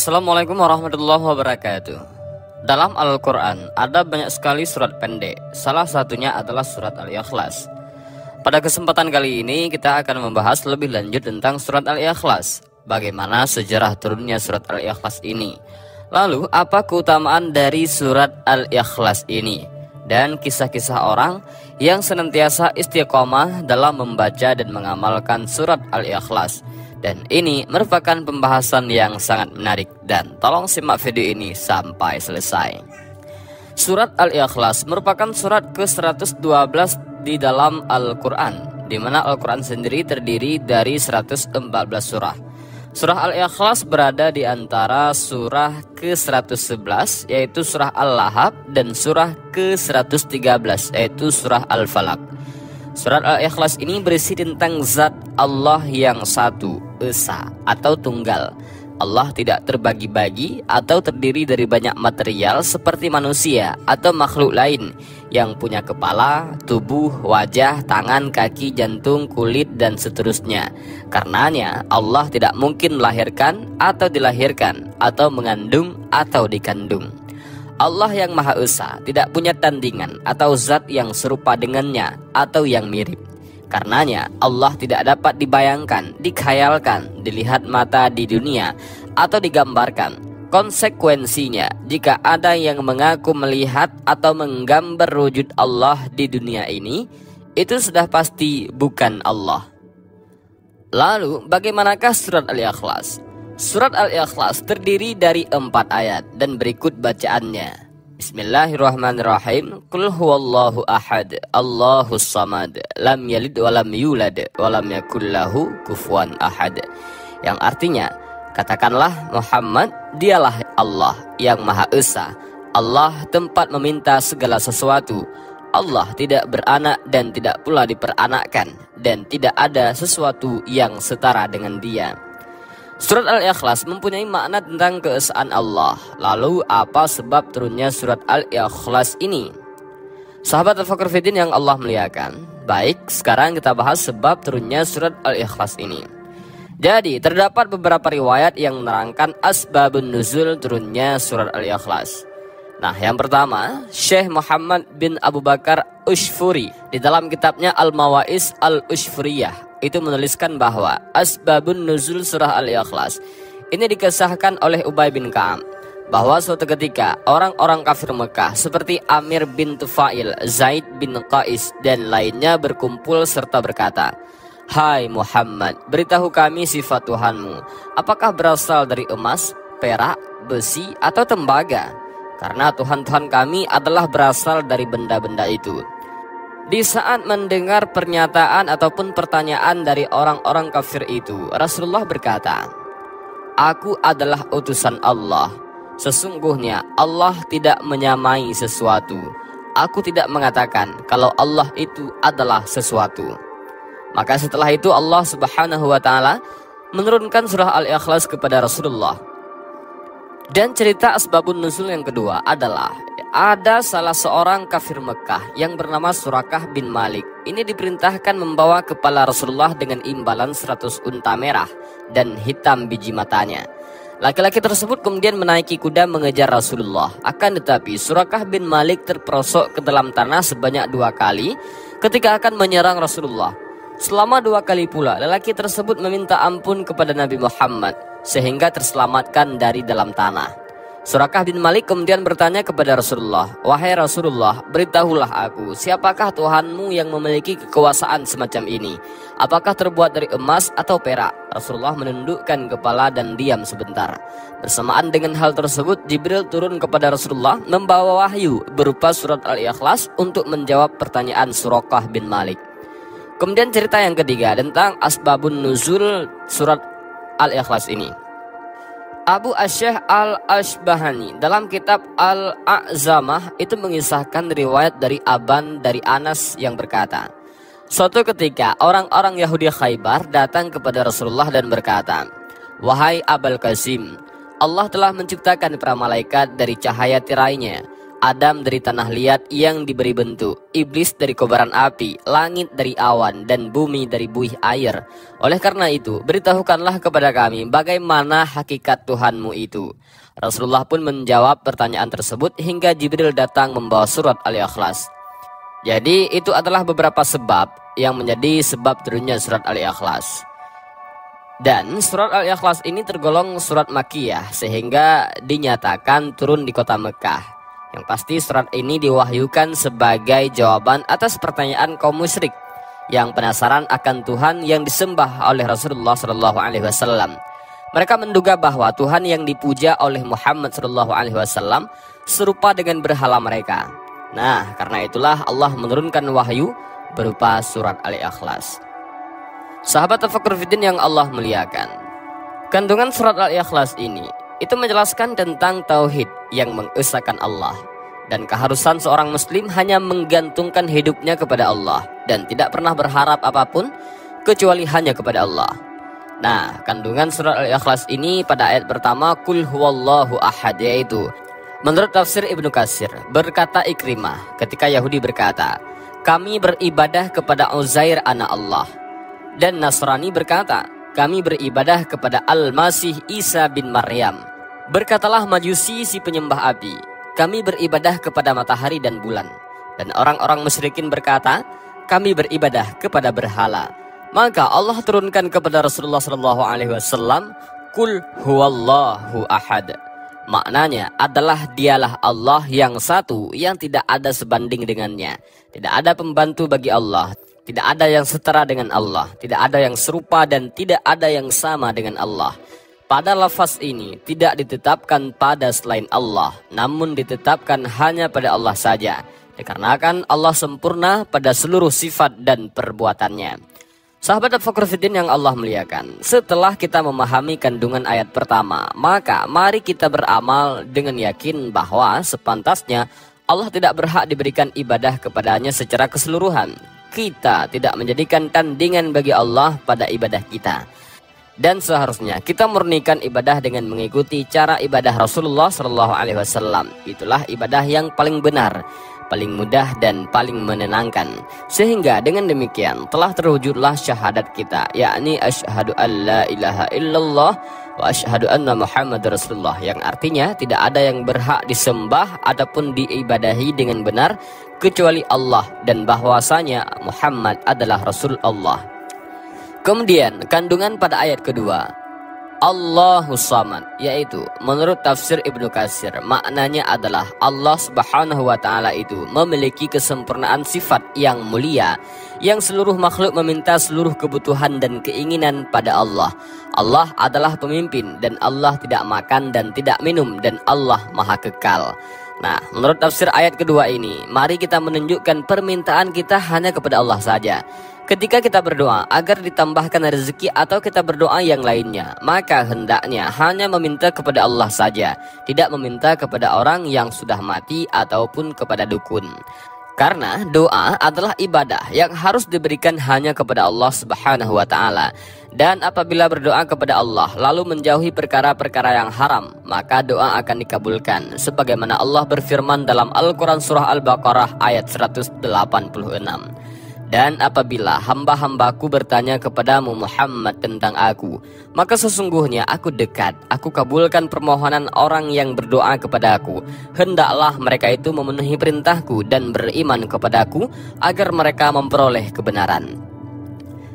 Assalamualaikum warahmatullahi wabarakatuh. Dalam Al-Quran ada banyak sekali surat pendek. Salah satunya adalah surat Al-Ikhlas. Pada kesempatan kali ini kita akan membahas lebih lanjut tentang surat Al-Ikhlas. Bagaimana sejarah turunnya surat Al-Ikhlas ini. Lalu apa keutamaan dari surat Al-Ikhlas ini. Dan kisah-kisah orang yang senantiasa istiqomah dalam membaca dan mengamalkan surat Al-Ikhlas. Dan ini merupakan pembahasan yang sangat menarik. Dan tolong simak video ini sampai selesai. Surat Al-Ikhlas merupakan surat ke-112 di dalam Al-Quran, di mana Al-Quran sendiri terdiri dari 114 surah. Surah Al-Ikhlas berada di antara surah ke-111 yaitu surah Al-Lahab dan surah ke-113 yaitu surah Al-Falaq. Surat Al-Ikhlas ini berisi tentang zat Allah yang satu, esa atau tunggal. Allah tidak terbagi-bagi atau terdiri dari banyak material seperti manusia atau makhluk lain yang punya kepala, tubuh, wajah, tangan, kaki, jantung, kulit, dan seterusnya. Karenanya Allah tidak mungkin melahirkan atau dilahirkan atau mengandung atau dikandung. Allah yang Maha Esa tidak punya tandingan atau zat yang serupa dengannya atau yang mirip. Karenanya Allah tidak dapat dibayangkan, dikhayalkan, dilihat mata di dunia atau digambarkan. Konsekuensinya, jika ada yang mengaku melihat atau menggambar wujud Allah di dunia ini, itu sudah pasti bukan Allah. Lalu bagaimanakah surat Al-Ikhlas? Surat Al-Ikhlas terdiri dari 4 ayat dan berikut bacaannya. Bismillahirrahmanirrahim. Qul huwallahu ahad, Allahus samad, lam yalid walam yulad walam yakul lahu kufuwan ahad. Yang artinya, katakanlah Muhammad, dialah Allah yang Maha Esa, Allah tempat meminta segala sesuatu. Allah tidak beranak dan tidak pula diperanakkan, dan tidak ada sesuatu yang setara dengan Dia. Surat Al-Ikhlas mempunyai makna tentang keesaan Allah. Lalu apa sebab turunnya surat Al-Ikhlas ini? Sahabat Al-Fakir Fiddin yang Allah muliakan, baik, sekarang kita bahas sebab turunnya surat Al-Ikhlas ini. Jadi terdapat beberapa riwayat yang menerangkan asbabun nuzul turunnya surat Al-Ikhlas. Nah, yang pertama, Syekh Muhammad bin Abu Bakar Ushfuri di dalam kitabnya Al-Mawaiz Al-Ushfuriyah itu menuliskan bahwa asbabun nuzul surah Al-Ikhlas ini dikisahkan oleh Ubay bin Ka'ab bahwa suatu ketika orang-orang kafir Mekah seperti Amir bin Tufail, Zaid bin Qais dan lainnya berkumpul serta berkata, "Hai Muhammad, beritahu kami sifat Tuhanmu. Apakah berasal dari emas, perak, besi atau tembaga? Karena Tuhan-Tuhan kami adalah berasal dari benda-benda itu." Di saat mendengar pernyataan ataupun pertanyaan dari orang-orang kafir itu, Rasulullah berkata, "Aku adalah utusan Allah. Sesungguhnya Allah tidak menyamai sesuatu. Aku tidak mengatakan kalau Allah itu adalah sesuatu." Maka setelah itu Allah Subhanahu wa taala menurunkan surah Al-Ikhlas kepada Rasulullah. Dan cerita asbabun nuzul yang kedua adalah ada salah seorang kafir Mekah yang bernama Surakah bin Malik. Ini diperintahkan membawa kepala Rasulullah dengan imbalan 100 unta merah dan hitam biji matanya. Laki-laki tersebut kemudian menaiki kuda mengejar Rasulullah. Akan tetapi Surakah bin Malik terperosok ke dalam tanah sebanyak 2 kali ketika akan menyerang Rasulullah. Selama 2 kali pula lelaki tersebut meminta ampun kepada Nabi Muhammad sehingga terselamatkan dari dalam tanah. Surakah bin Malik kemudian bertanya kepada Rasulullah, "Wahai Rasulullah, beritahulah aku, siapakah Tuhanmu yang memiliki kekuasaan semacam ini? Apakah terbuat dari emas atau perak?" Rasulullah menundukkan kepala dan diam sebentar. Bersamaan dengan hal tersebut, Jibril turun kepada Rasulullah membawa wahyu berupa surat Al-Ikhlas untuk menjawab pertanyaan Surakah bin Malik. Kemudian cerita yang ketiga tentang asbabun nuzul surat Al-Ikhlas ini. Abu Asy'ah Al-Ashbahani dalam kitab Al-A'zamah itu mengisahkan riwayat dari Aban dari Anas yang berkata, suatu ketika orang-orang Yahudi Khaybar datang kepada Rasulullah dan berkata, "Wahai Abul Qasim, Allah telah menciptakan para malaikat dari cahaya tirainya. Adam dari tanah liat yang diberi bentuk, iblis dari kobaran api, langit dari awan, dan bumi dari buih air. Oleh karena itu, beritahukanlah kepada kami bagaimana hakikat Tuhanmu itu. Rasulullah pun menjawab pertanyaan tersebut hingga Jibril datang membawa surat Al-Ikhlas. Jadi itu adalah beberapa sebab yang menjadi sebab turunnya surat Al-Ikhlas. Dan surat Al-Ikhlas ini tergolong surat Makkiyah sehingga dinyatakan turun di kota Mekah. Yang pasti surat ini diwahyukan sebagai jawaban atas pertanyaan kaum musyrik yang penasaran akan Tuhan yang disembah oleh Rasulullah SAW. Mereka menduga bahwa Tuhan yang dipuja oleh Muhammad SAW serupa dengan berhala mereka. Nah, karena itulah Allah menurunkan wahyu berupa surat Al-Ikhlas. Sahabat Tafakkur Fiddin yang Allah muliakan, kandungan surat Al-Ikhlas ini itu menjelaskan tentang tauhid yang mengesahkan Allah dan keharusan seorang muslim hanya menggantungkan hidupnya kepada Allah dan tidak pernah berharap apapun kecuali hanya kepada Allah. Nah, kandungan surat Al-Ikhlas ini pada ayat pertama Qul huwallahu ahad, yaitu menurut tafsir Ibnu Katsir, berkata Ikrimah ketika Yahudi berkata, kami beribadah kepada Uzair anak Allah, dan Nasrani berkata, kami beribadah kepada Al-Masih Isa bin Maryam. Berkatalah Majusi si penyembah api, kami beribadah kepada matahari dan bulan. Dan orang-orang musyrikin berkata, kami beribadah kepada berhala. Maka Allah turunkan kepada Rasulullah SAW, Qul huwallahu ahad. Maknanya adalah dialah Allah yang satu, yang tidak ada sebanding dengannya. Tidak ada pembantu bagi Allah, tidak ada yang setara dengan Allah, tidak ada yang serupa dan tidak ada yang sama dengan Allah. Pada lafaz ini tidak ditetapkan pada selain Allah, namun ditetapkan hanya pada Allah saja, dikarenakan Allah sempurna pada seluruh sifat dan perbuatannya. Sahabat Tafakkur Fiddin yang Allah muliakan, setelah kita memahami kandungan ayat pertama, maka mari kita beramal dengan yakin bahwa sepantasnya Allah tidak berhak diberikan ibadah kepadanya secara keseluruhan. Kita tidak menjadikan tandingan bagi Allah pada ibadah kita. Dan seharusnya kita murnikan ibadah dengan mengikuti cara ibadah Rasulullah SAW. Itulah ibadah yang paling benar, paling mudah dan paling menenangkan. Sehingga dengan demikian telah terwujudlah syahadat kita, yakni asyhadu an la ilaha illallah wa asyhadu anna Muhammad Rasulullah, yang artinya tidak ada yang berhak disembah ataupun diibadahi dengan benar kecuali Allah, dan bahwasanya Muhammad adalah Rasul Allah. Kemudian kandungan pada ayat kedua, Allahus Samad, yaitu menurut tafsir Ibnu Katsir maknanya adalah Allah Subhanahu wa taala itu memiliki kesempurnaan sifat yang mulia, yang seluruh makhluk meminta seluruh kebutuhan dan keinginan pada Allah. Allah adalah pemimpin dan Allah tidak makan dan tidak minum dan Allah Maha Kekal. Nah, menurut tafsir ayat kedua ini, mari kita menunjukkan permintaan kita hanya kepada Allah saja. Ketika kita berdoa agar ditambahkan rezeki atau kita berdoa yang lainnya, maka hendaknya hanya meminta kepada Allah saja, tidak meminta kepada orang yang sudah mati ataupun kepada dukun. Karena doa adalah ibadah yang harus diberikan hanya kepada Allah Subhanahu wa taala. Dan apabila berdoa kepada Allah lalu menjauhi perkara-perkara yang haram, maka doa akan dikabulkan, sebagaimana Allah berfirman dalam Al-Quran surah Al-Baqarah ayat 186. Dan apabila hamba-hambaku bertanya kepadamu Muhammad tentang aku, maka sesungguhnya aku dekat, aku kabulkan permohonan orang yang berdoa kepadaku. Hendaklah mereka itu memenuhi perintahku dan beriman kepadaku agar mereka memperoleh kebenaran.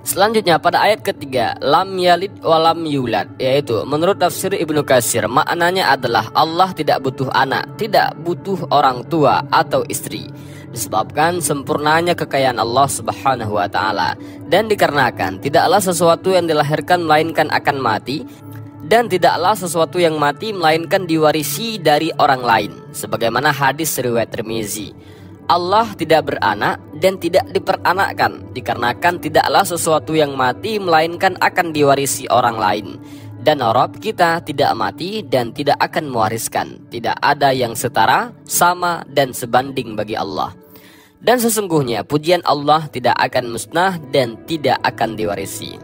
Selanjutnya pada ayat ketiga, lam yalid walam yulad, yaitu menurut tafsir Ibnu Katsir maknanya adalah Allah tidak butuh anak, tidak butuh orang tua atau istri, disebabkan sempurnanya kekayaan Allah Subhanahu wa taala, dan dikarenakan tidaklah sesuatu yang dilahirkan melainkan akan mati, dan tidaklah sesuatu yang mati melainkan diwarisi dari orang lain, sebagaimana hadis riwayat Tirmizi. Allah tidak beranak dan tidak diperanakkan, dikarenakan tidaklah sesuatu yang mati melainkan akan diwarisi orang lain. Dan Rabb kita tidak mati dan tidak akan mewariskan. Tidak ada yang setara, sama dan sebanding bagi Allah. Dan sesungguhnya pujian Allah tidak akan musnah dan tidak akan diwarisi.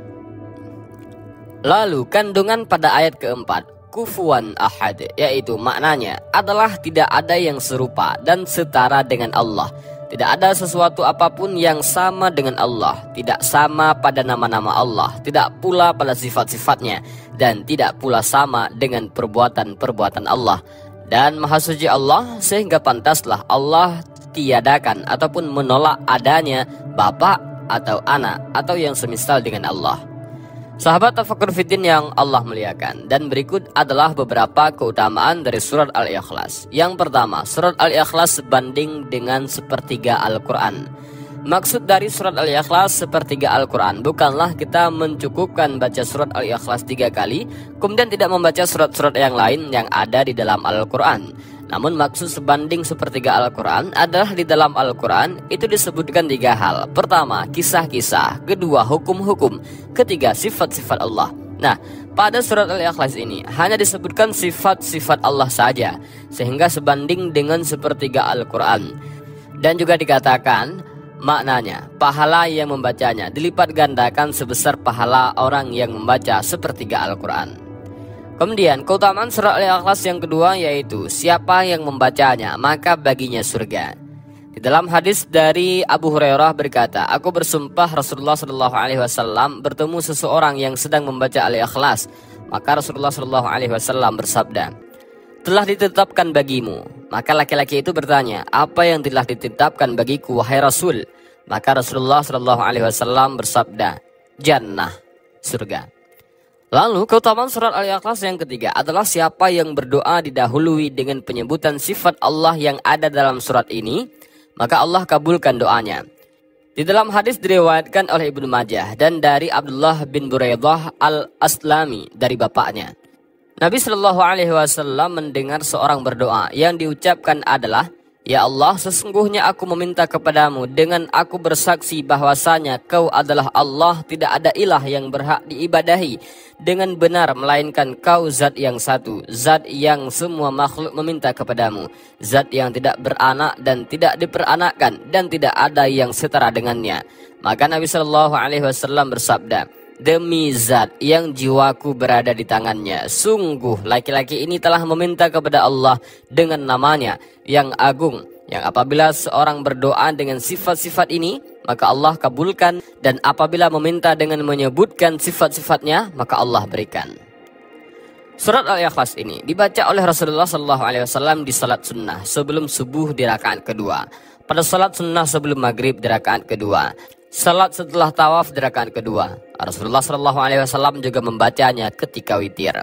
Lalu kandungan pada ayat keempat, kufuwan ahad, yaitu maknanya adalah tidak ada yang serupa dan setara dengan Allah. Tidak ada sesuatu apapun yang sama dengan Allah, tidak sama pada nama-nama Allah, tidak pula pada sifat-sifatnya, dan tidak pula sama dengan perbuatan-perbuatan Allah. Dan Maha Suci Allah, sehingga pantaslah Allah tiadakan ataupun menolak adanya bapak atau anak atau yang semisal dengan Allah. Sahabat Tafakkur Fiddin yang Allah muliakan, dan berikut adalah beberapa keutamaan dari surat Al-Ikhlas. Yang pertama, surat Al-Ikhlas sebanding dengan sepertiga Al-Quran. Maksud dari surat Al-Ikhlas sepertiga Al-Quran bukanlah kita mencukupkan baca surat Al-Ikhlas 3 kali, kemudian tidak membaca surat-surat yang lain yang ada di dalam Al-Quran. Namun maksud sebanding sepertiga Al-Quran adalah di dalam Al-Quran itu disebutkan 3 hal. Pertama, kisah-kisah. Kedua, hukum-hukum. Ketiga, sifat-sifat Allah. Nah, pada surat Al-Ikhlas ini hanya disebutkan sifat-sifat Allah saja, sehingga sebanding dengan sepertiga Al-Quran. Dan juga dikatakan maknanya, pahala yang membacanya dilipat gandakan sebesar pahala orang yang membaca sepertiga Al-Quran. Kemudian keutamaan surat Al-Ikhlas yang kedua yaitu siapa yang membacanya maka baginya surga. Di dalam hadis dari Abu Hurairah berkata, aku bersumpah Rasulullah SAW bertemu seseorang yang sedang membaca Al-Ikhlas. Maka Rasulullah SAW bersabda, telah ditetapkan bagimu. Maka laki-laki itu bertanya, apa yang telah ditetapkan bagiku wahai Rasul? Maka Rasulullah SAW bersabda, jannah, surga. Lalu keutamaan surat Al-Ikhlas yang ketiga adalah siapa yang berdoa didahului dengan penyebutan sifat Allah yang ada dalam surat ini, maka Allah kabulkan doanya. Di dalam hadis diriwayatkan oleh Ibnu Majah dan dari Abdullah bin Buraidah al-Aslami dari bapaknya. Nabi Shallallahu Alaihi Wasallam mendengar seorang berdoa yang diucapkan adalah, ya Allah, sesungguhnya aku meminta kepadamu dengan aku bersaksi bahwasanya Kau adalah Allah, tidak ada ilah yang berhak diibadahi dengan benar melainkan Kau, zat yang satu, zat yang semua makhluk meminta kepadamu, zat yang tidak beranak dan tidak diperanakkan dan tidak ada yang setara dengannya. Maka Nabi Shallallahu Alaihi Wasallam bersabda, demi zat yang jiwaku berada di tangannya, sungguh laki-laki ini telah meminta kepada Allah dengan namanya yang agung, yang apabila seorang berdoa dengan sifat-sifat ini maka Allah kabulkan, dan apabila meminta dengan menyebutkan sifat-sifatnya maka Allah berikan. Surat Al-Ikhlas ini dibaca oleh Rasulullah SAW di salat sunnah sebelum subuh di rakaat kedua, pada salat sunnah sebelum maghrib di rakaat kedua, salat setelah tawaf di rakaat kedua. Rasulullah SAW juga membacanya ketika witir.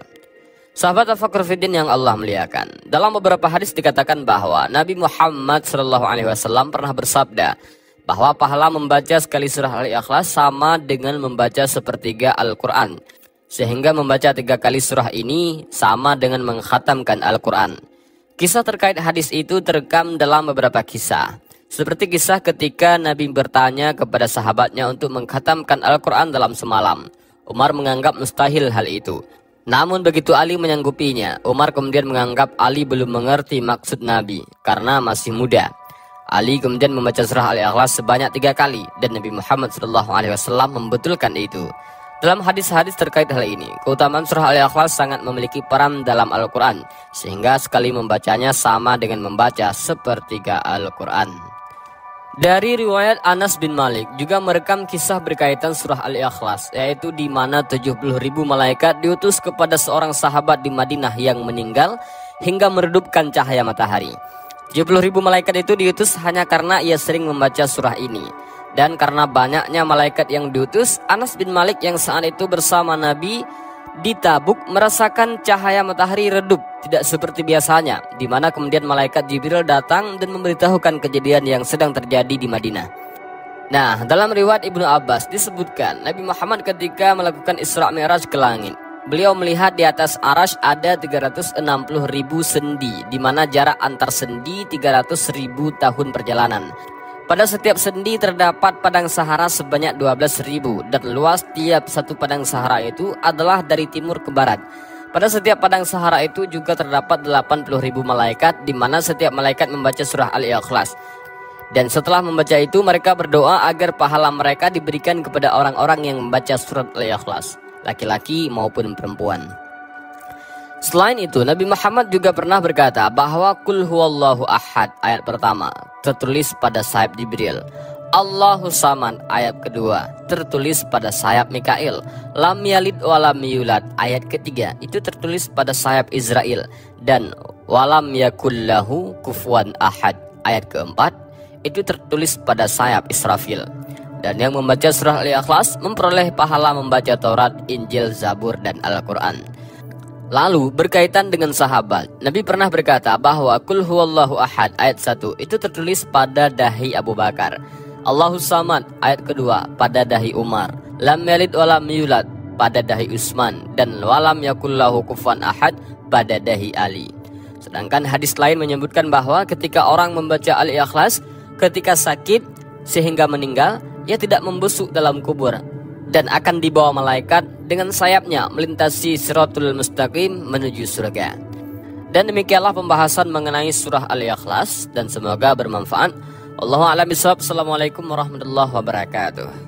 Sahabat Tafakkur Fiddin yang Allah muliakan, dalam beberapa hadis dikatakan bahwa Nabi Muhammad SAW pernah bersabda bahwa pahala membaca sekali surah Al-Ikhlas sama dengan membaca sepertiga Al-Quran, sehingga membaca 3 kali surah ini sama dengan mengkhatamkan Al-Quran. Kisah terkait hadis itu terekam dalam beberapa kisah, seperti kisah ketika Nabi bertanya kepada sahabatnya untuk mengkhatamkan Al-Quran dalam semalam. Umar menganggap mustahil hal itu. Namun begitu Ali menyanggupinya, Umar kemudian menganggap Ali belum mengerti maksud Nabi karena masih muda. Ali kemudian membaca surah Al-Ikhlas sebanyak 3 kali dan Nabi Muhammad SAW membetulkan itu. Dalam hadis-hadis terkait hal ini, keutamaan surah Al-Ikhlas sangat memiliki peran dalam Al-Quran, sehingga sekali membacanya sama dengan membaca sepertiga Al-Quran. Dari riwayat Anas bin Malik juga merekam kisah berkaitan surah Al-Ikhlas, yaitu di mana 70.000 malaikat diutus kepada seorang sahabat di Madinah yang meninggal hingga meredupkan cahaya matahari. 70.000 malaikat itu diutus hanya karena ia sering membaca surah ini. Dan karena banyaknya malaikat yang diutus, Anas bin Malik yang saat itu bersama Nabi di Tabuk merasakan cahaya matahari redup, tidak seperti biasanya, di mana kemudian malaikat Jibril datang dan memberitahukan kejadian yang sedang terjadi di Madinah. Nah, dalam riwayat Ibnu Abbas disebutkan Nabi Muhammad ketika melakukan Isra Mi'raj ke langit, beliau melihat di atas arasy ada 360.000 sendi, di mana jarak antar sendi 300.000 tahun perjalanan. Pada setiap sendi terdapat padang sahara sebanyak 12.000 dan luas tiap satu padang sahara itu adalah dari timur ke barat. Pada setiap padang sahara itu juga terdapat 80.000 malaikat, di mana setiap malaikat membaca surah Al-Ikhlas. Dan setelah membaca itu mereka berdoa agar pahala mereka diberikan kepada orang-orang yang membaca surat Al-Ikhlas, laki-laki maupun perempuan. Selain itu, Nabi Muhammad juga pernah berkata bahwa Qul huwallahu ahad ayat pertama tertulis pada sayap Jibril. Allahu Samad ayat kedua tertulis pada sayap Mikail. Lam yalid walam yulad ayat ketiga itu tertulis pada sayap Israel. Dan walam yakullahu kufuwan ahad ayat keempat itu tertulis pada sayap Israfil. Dan yang membaca surah Al-Ikhlas memperoleh pahala membaca Taurat, Injil, Zabur, dan Al-Quran. Lalu berkaitan dengan sahabat, Nabi pernah berkata bahwa Qul huwallahu ahad ayat 1 itu tertulis pada dahi Abu Bakar. Allahu Samad ayat kedua pada dahi Umar. Lam yalid walam yulad pada dahi Utsman. Dan walam yakullahu kufuwan ahad pada dahi Ali. Sedangkan hadis lain menyebutkan bahwa ketika orang membaca Al-Ikhlas ketika sakit sehingga meninggal, ia tidak membusuk dalam kubur dan akan dibawa malaikat dengan sayapnya melintasi Shiratul Mustaqim menuju surga. Dan demikianlah pembahasan mengenai surah Al-Ikhlas dan semoga bermanfaat. Wallahu a'lam bishawab. Assalamualaikum warahmatullahi wabarakatuh.